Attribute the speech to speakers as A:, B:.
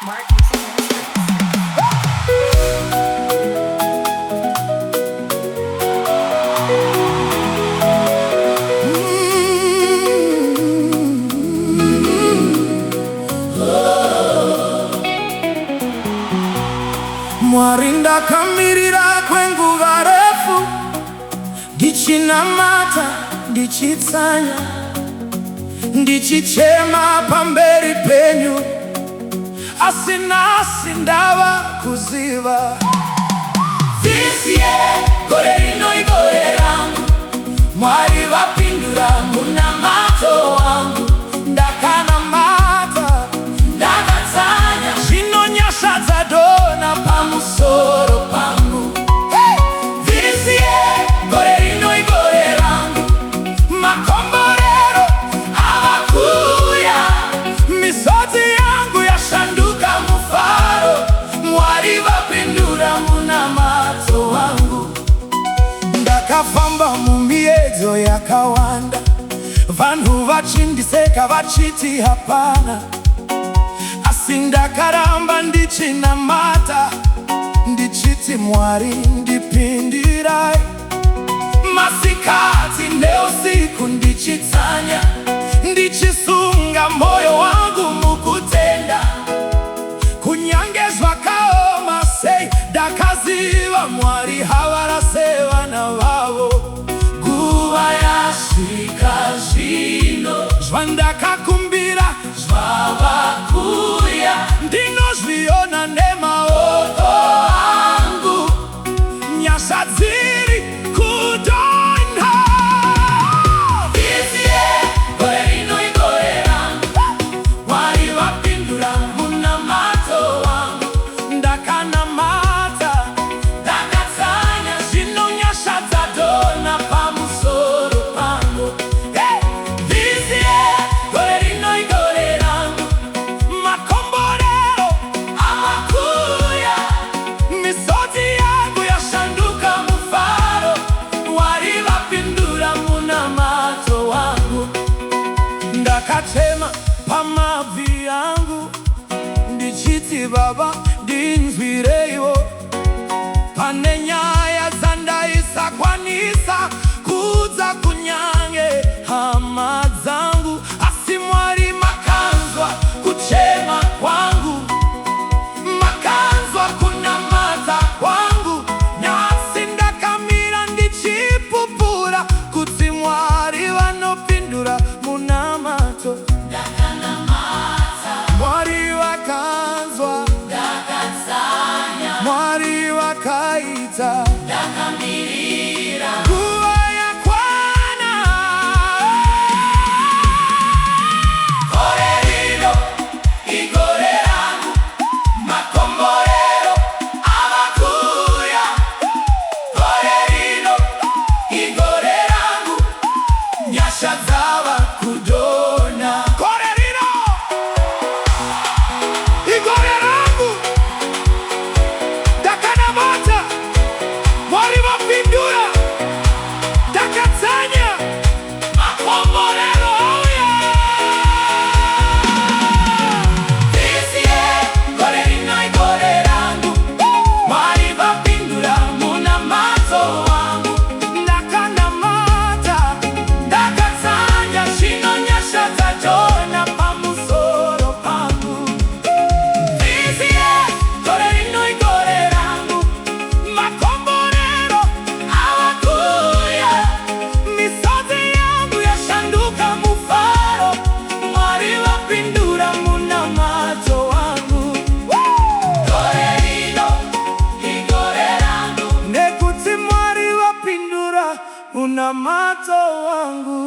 A: Mark Music Ministries.
B: Mwarinda kamirira kwenguva refu, ndichinamata ndichitsanya, ndichichema pamberi penyu, asinasi ndava kuziva. Viziye gore rino igore rangu, Mwari vapindura munamato wangu. Ndakanamata ndakatsanya, zvinonyasvadza dona pamusoro pangu. Viziye gore rino igore rangu, makomborero avakuya, misodzi yangu yashanduka mufaro. Mwari vapindura munamato wangu. Ndakafamba mumiedzo yakawanda, vanhu vachindiseka vachiti hapana, asi ndakaramba ndichinamata, ndichiti Mwari ndipindirai. Masikati neusiku ndichitsanya, ndichisunga moyo wangu mukutenda. Kunyange zvakaoma sei, ndakaziva Mwari havarase vana vavo. Nguva yasvika zvino, zvandakakumbira zvavakuya, ndinozviona nemaoko angu, nyasha dziri kudonha. Viziye gore rino igore rangu, Mwari vapindura munamato wangu. Ndakanamata ndakatsanya, zvinonyasvadza dona pamusoro pangu. Viziye gore rino igore rangu, makomborero avakuya, misodzi yangu yashanduka mufaro. Mwari vapindura munamato wangu. Ndakachema pamabvi yangu, ndichiti Baba ndinzwireiwo. Pane nyaya dzandaisakwanisa kudza kunyange hama dzangu, asi Mwari makanzwa kuchema kwangu, makanzwa kunamata kwangu. Nyasi ndakamira ndichipupura kuti Mwari vanopindura munamato. Mwari vakanzwa, Mwari vakaita, nguva yakwana. Gore rino igore rangu, makomborero avakuya. Gore rino igore rangu, nyasha dzava kudona. Gore rino igore rangu, ndakanamata, Mwari vapindura, ndakatsanya, makomborero auya. Viziye gore rino igore rangu, Mwari vapindura munamato wangu. Ndakanamata ndakatsanya, zvinonyasvadza dona pamusoro pangu. Viziye gore rino igore rangu, makomborero avakuya, misodzi yangu yashanduka mufaro. Mwari vapindura munamato wangu. Gore rino igore rangu, nekuti Mwari vapindura munamato wangu.